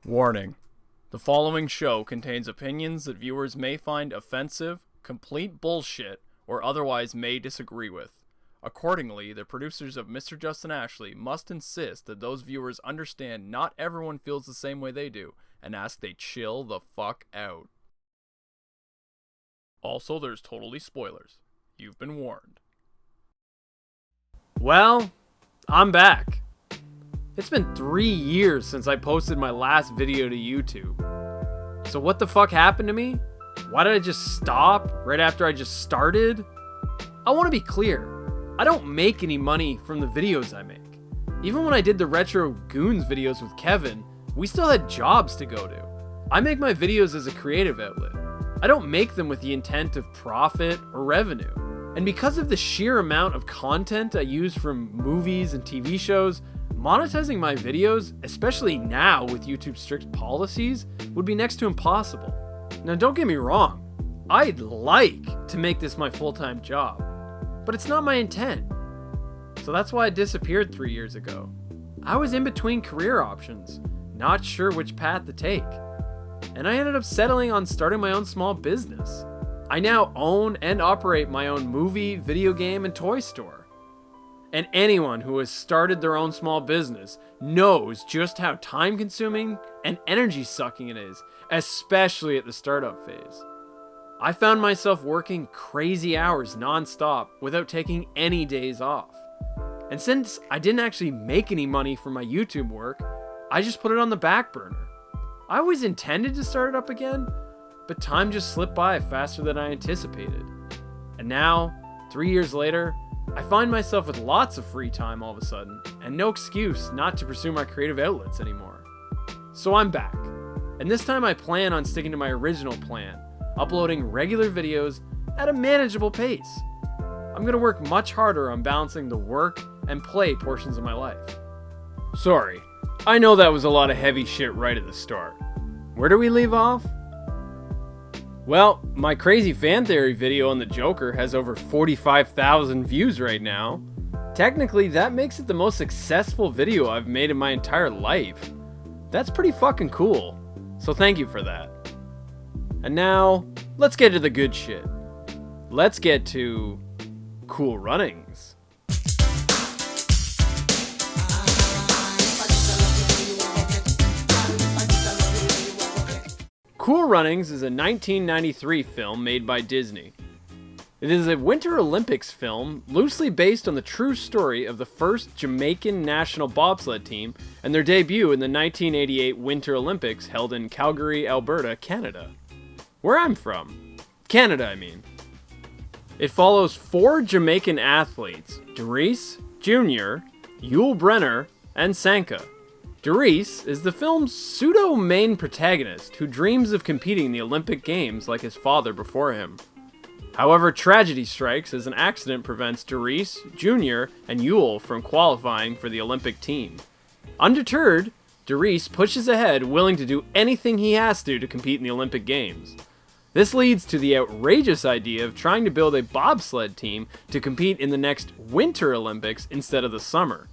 Warning. The following show contains opinions that viewers may find offensive, complete bullshit, or otherwise may disagree with. Accordingly, the producers of Mr. Justin Ashley must insist that those viewers understand not everyone feels the same way they do, and ask they chill the fuck out. Also, there's totally spoilers. You've been warned. Well, I'm back. It's been 3 years since I posted my last video to YouTube. So what the fuck happened to me? Why did I just stop right after I just started? I want to be clear. I don't make any money from the videos I make. Even when I did the Retro Goons videos with Kevin, we still had jobs to go to. I make my videos as a creative outlet. I don't make them with the intent of profit or revenue. And because of the sheer amount of content I use from movies and TV shows, monetizing my videos, especially now with YouTube's strict policies, would be next to impossible. Now don't get me wrong, I'd like to make this my full-time job, but it's not my intent. So that's why I disappeared 3 years ago. I was in between career options, not sure which path to take, and I ended up settling on starting my own small business. I now own and operate my own movie, video game, and toy store. And anyone who has started their own small business knows just how time-consuming and energy-sucking it is, especially at the startup phase. I found myself working crazy hours non-stop without taking any days off. And since I didn't actually make any money from my YouTube work, I just put it on the back burner. I always intended to start it up again, but time just slipped by faster than I anticipated. And now, 3 years later, I find myself with lots of free time all of a sudden, and no excuse not to pursue my creative outlets anymore. So I'm back, and this time I plan on sticking to my original plan, uploading regular videos at a manageable pace. I'm gonna work much harder on balancing the work and play portions of my life. Sorry, I know that was a lot of heavy shit right at the start. Where do we leave off? Well, my crazy fan theory video on the Joker has over 45,000 views right now. Technically, that makes it the most successful video I've made in my entire life. That's pretty fucking cool, so thank you for that. And now, let's get to the good shit. Let's get to Cool Runnings. Cool Runnings is a 1993 film made by Disney. It is a Winter Olympics film loosely based on the true story of the first Jamaican national bobsled team and their debut in the 1988 Winter Olympics held in Calgary, Alberta, Canada. Where I'm from. Canada, I mean. It follows 4 Jamaican athletes, Derice, Jr., Yul Brenner, and Sanka. Derice is the film's pseudo-main protagonist who dreams of competing in the Olympic Games like his father before him. However, tragedy strikes as an accident prevents Derice, Jr., and Yul from qualifying for the Olympic team. Undeterred, Derice pushes ahead, willing to do anything he has to compete in the Olympic Games. This leads to the outrageous idea of trying to build a bobsled team to compete in the next Winter Olympics instead of the summer.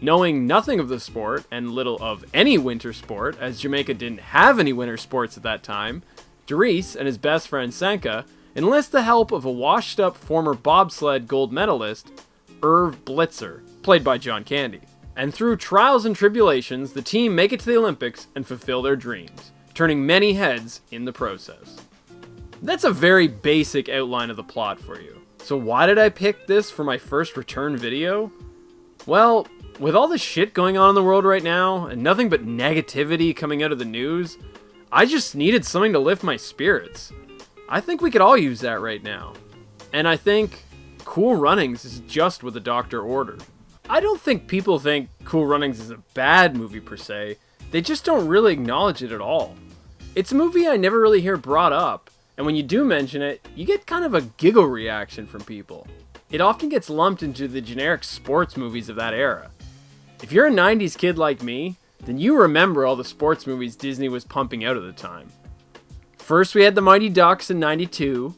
Knowing nothing of the sport, and little of any winter sport, as Jamaica didn't have any winter sports at that time, Derice and his best friend Sanka enlist the help of a washed-up former bobsled gold medalist, Irv Blitzer, played by John Candy. And through trials and tribulations, the team make it to the Olympics and fulfill their dreams, turning many heads in the process. That's a very basic outline of the plot for you. So why did I pick this for my first return video? Well, with all the shit going on in the world right now, and nothing but negativity coming out of the news, I just needed something to lift my spirits. I think we could all use that right now. And I think Cool Runnings is just what the doctor ordered. I don't think people think Cool Runnings is a bad movie per se, they just don't really acknowledge it at all. It's a movie I never really hear brought up, and when you do mention it, you get kind of a giggle reaction from people. It often gets lumped into the generic sports movies of that era. If you're a 90s kid like me, then you remember all the sports movies Disney was pumping out at the time. First we had The Mighty Ducks in 92,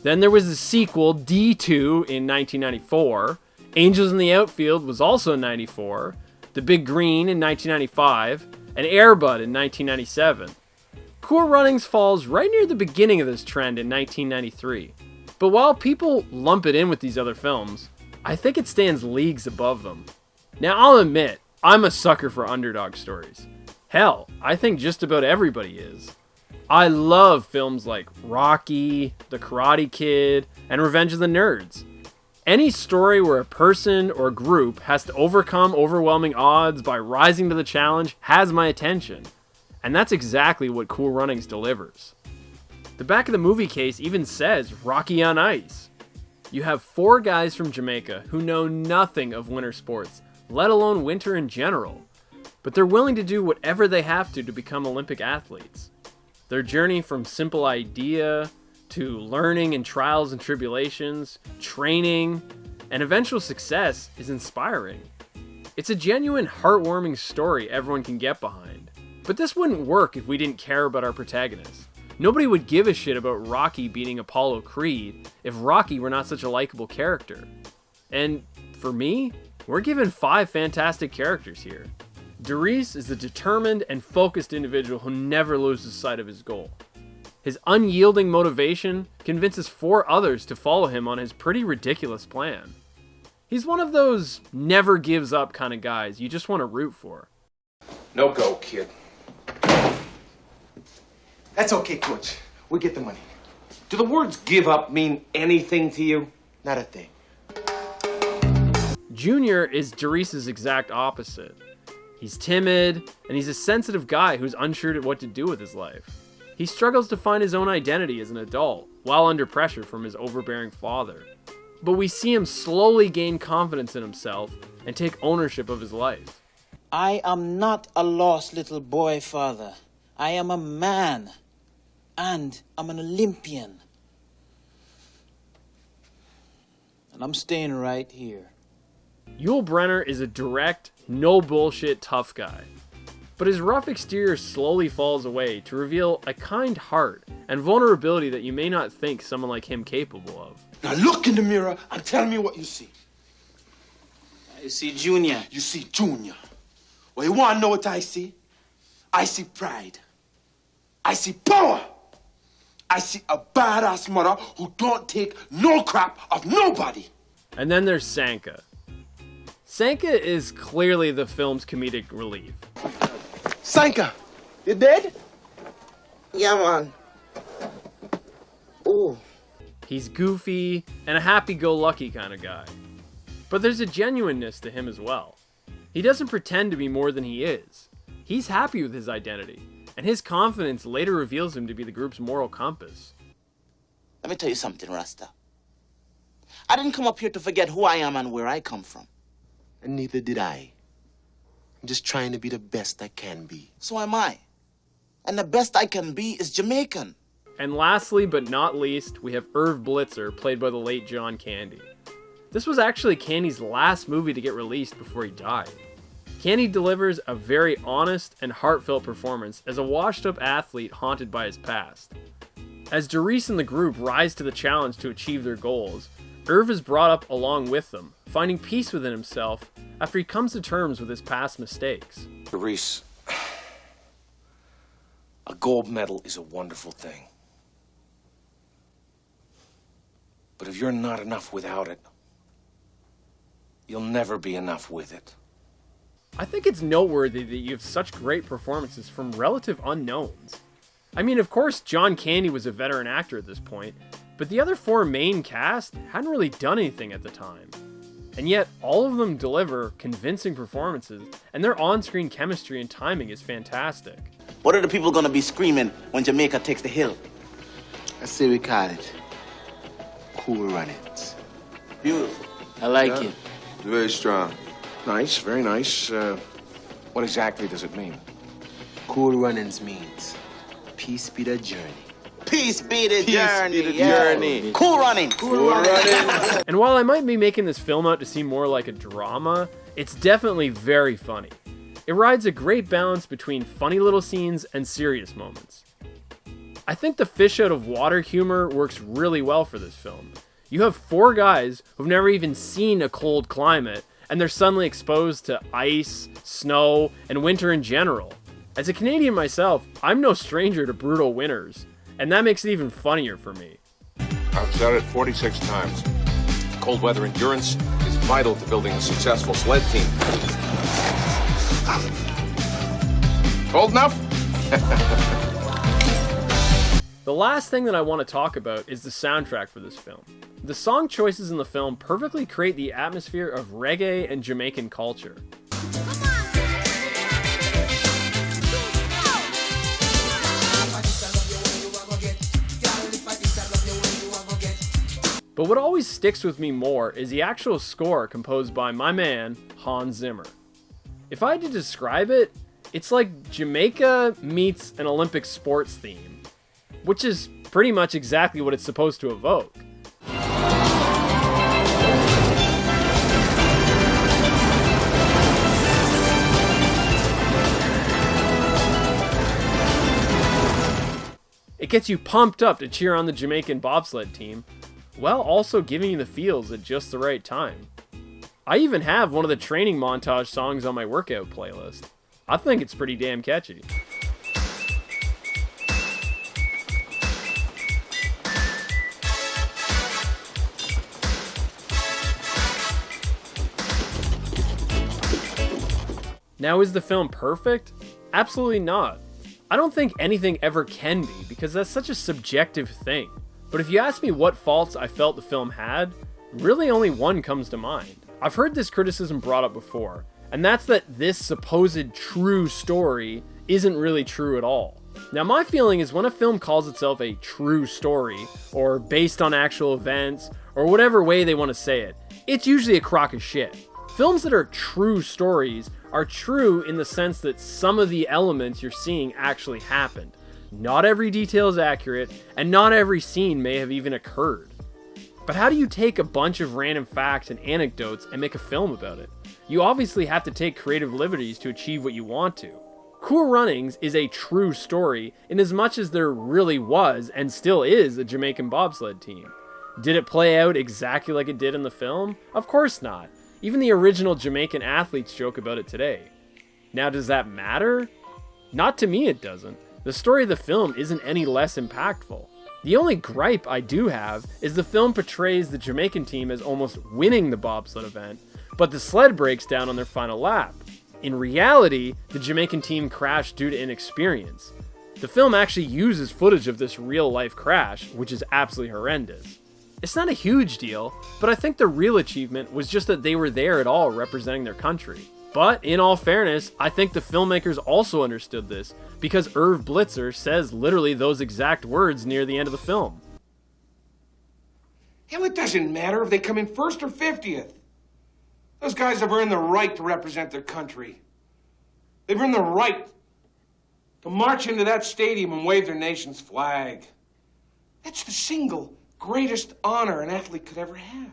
then there was the sequel, D2, in 1994, Angels in the Outfield was also in 94, The Big Green in 1995, and Air Bud in 1997. Cool Runnings falls right near the beginning of this trend in 1993. But while people lump it in with these other films, I think it stands leagues above them. Now I'll admit, I'm a sucker for underdog stories. Hell, I think just about everybody is. I love films like Rocky, The Karate Kid, and Revenge of the Nerds. Any story where a person or group has to overcome overwhelming odds by rising to the challenge has my attention. And that's exactly what Cool Runnings delivers. The back of the movie case even says Rocky on Ice. You have 4 guys from Jamaica who know nothing of winter sports, let alone winter in general, but they're willing to do whatever they have to become Olympic athletes. Their journey from simple idea to learning and trials and tribulations, training, and eventual success is inspiring. It's a genuine, heartwarming story everyone can get behind. But this wouldn't work if we didn't care about our protagonists. Nobody would give a shit about Rocky beating Apollo Creed if Rocky were not such a likable character. And for me, we're given 5 fantastic characters here. Darius is a determined and focused individual who never loses sight of his goal. His unyielding motivation convinces 4 others to follow him on his pretty ridiculous plan. He's one of those never gives up kind of guys you just want to root for. No go, kid. That's okay, Coach. We'll get the money. Do the words give up mean anything to you? Not a thing. Junior is Darius's exact opposite. He's timid, and he's a sensitive guy who's unsure of what to do with his life. He struggles to find his own identity as an adult, while under pressure from his overbearing father. But we see him slowly gain confidence in himself and take ownership of his life. I am not a lost little boy, Father. I am a man, and I'm an Olympian. And I'm staying right here. Yul Brynner is a direct, no bullshit tough guy. But his rough exterior slowly falls away to reveal a kind heart and vulnerability that you may not think someone like him capable of. Now look in the mirror and tell me what you see. I see Junior. You see Junior. Well, you want to know what I see? I see pride. I see power. I see a badass mother who don't take no crap of nobody. And then there's Sanka. Sanka is clearly the film's comedic relief. Sanka, you dead? Yeah, man. Oh. He's goofy and a happy-go-lucky kind of guy. But there's a genuineness to him as well. He doesn't pretend to be more than he is. He's happy with his identity, and his confidence later reveals him to be the group's moral compass. Let me tell you something, Rasta. I didn't come up here to forget who I am and where I come from. And neither did I. I'm just trying to be the best I can be. So am I. And the best I can be is Jamaican. And lastly, but not least, we have Irv Blitzer, played by the late John Candy. This was actually Candy's last movie to get released before he died. Candy delivers a very honest and heartfelt performance as a washed-up athlete haunted by his past. As Darius and the group rise to the challenge to achieve their goals, Irv is brought up along with them, finding peace within himself after he comes to terms with his past mistakes. Darius, a gold medal is a wonderful thing. But if you're not enough without it, you'll never be enough with it. I think it's noteworthy that you have such great performances from relative unknowns. I mean, of course, John Candy was a veteran actor at this point, but the other 4 main cast hadn't really done anything at the time. And yet, all of them deliver convincing performances, and their on-screen chemistry and timing is fantastic. What are the people gonna be screaming when Jamaica takes the hill? I say we call it Cool Runnings. Beautiful. I like it. Very strong. Nice, very nice. What exactly does it mean? Cool Runnings means peace be the journey. Peace be the Peace journey. be the yeah. journey. Cool running. Cool Runnings. And while I might be making this film out to seem more like a drama, it's definitely very funny. It rides a great balance between funny little scenes and serious moments. I think the fish out of water humor works really well for this film. You have 4 guys who've never even seen a cold climate, and they're suddenly exposed to ice, snow, and winter in general. As a Canadian myself, I'm no stranger to brutal winters, and that makes it even funnier for me. I've said it 46 times. Cold weather endurance is vital to building a successful sled team. Cold enough? The last thing that I want to talk about is the soundtrack for this film. The song choices in the film perfectly create the atmosphere of reggae and Jamaican culture. But what always sticks with me more is the actual score composed by my man, Hans Zimmer. If I had to describe it, it's like Jamaica meets an Olympic sports theme, which is pretty much exactly what it's supposed to evoke. It gets you pumped up to cheer on the Jamaican bobsled team, while also giving you the feels at just the right time. I even have one of the training montage songs on my workout playlist. I think it's pretty damn catchy. Now, is the film perfect? Absolutely not. I don't think anything ever can be, because that's such a subjective thing. But if you ask me what faults I felt the film had, really only one comes to mind. I've heard this criticism brought up before, and that's that this supposed true story isn't really true at all. Now, my feeling is when a film calls itself a true story, or based on actual events, or whatever way they want to say it, it's usually a crock of shit. Films that are true stories are true in the sense that some of the elements you're seeing actually happened. Not every detail is accurate, and not every scene may have even occurred. But how do you take a bunch of random facts and anecdotes and make a film about it? You obviously have to take creative liberties to achieve what you want to. Cool Runnings is a true story in as much as there really was and still is a Jamaican bobsled team. Did it play out exactly like it did in the film? Of course not. Even the original Jamaican athletes joke about it today. Now, does that matter? Not to me, it doesn't. The story of the film isn't any less impactful. The only gripe I do have is the film portrays the Jamaican team as almost winning the bobsled event, but the sled breaks down on their final lap. In reality, the Jamaican team crashed due to inexperience. The film actually uses footage of this real-life crash, which is absolutely horrendous. It's not a huge deal, but I think the real achievement was just that they were there at all representing their country. But in all fairness, I think the filmmakers also understood this, because Irv Blitzer says literally those exact words near the end of the film. Hell, it doesn't matter if they come in first or 50th. Those guys have earned the right to represent their country. They've earned the right to march into that stadium and wave their nation's flag. That's the single greatest honor an athlete could ever have.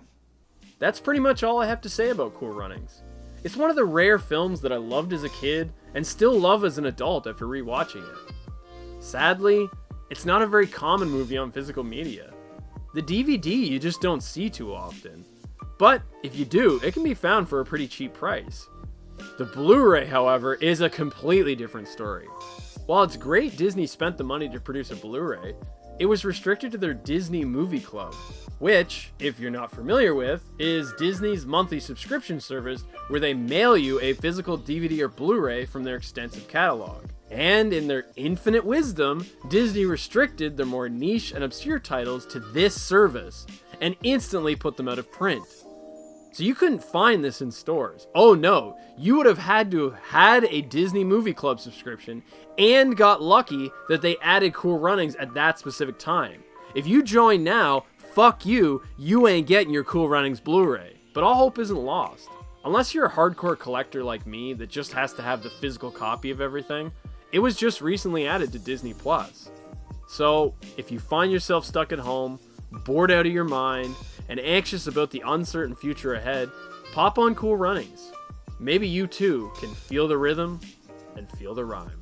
That's pretty much all I have to say about Cool Runnings. It's one of the rare films that I loved as a kid and still love as an adult after rewatching it. Sadly, it's not a very common movie on physical media. The DVD you just don't see too often. But if you do, it can be found for a pretty cheap price. The Blu-ray, however, is a completely different story. While it's great Disney spent the money to produce a Blu-ray, it was restricted to their Disney Movie Club, which, if you're not familiar with, is Disney's monthly subscription service where they mail you a physical DVD or Blu-ray from their extensive catalog. And in their infinite wisdom, Disney restricted their more niche and obscure titles to this service and instantly put them out of print. So you couldn't find this in stores. Oh no, you would have had to have had a Disney Movie Club subscription and got lucky that they added Cool Runnings at that specific time. If you join now, fuck you, you ain't getting your Cool Runnings Blu-ray. But all hope isn't lost. Unless you're a hardcore collector like me that just has to have the physical copy of everything, it was just recently added to Disney Plus. So, if you find yourself stuck at home, bored out of your mind, and anxious about the uncertain future ahead, pop on Cool Runnings. Maybe you too can feel the rhythm and feel the rhyme.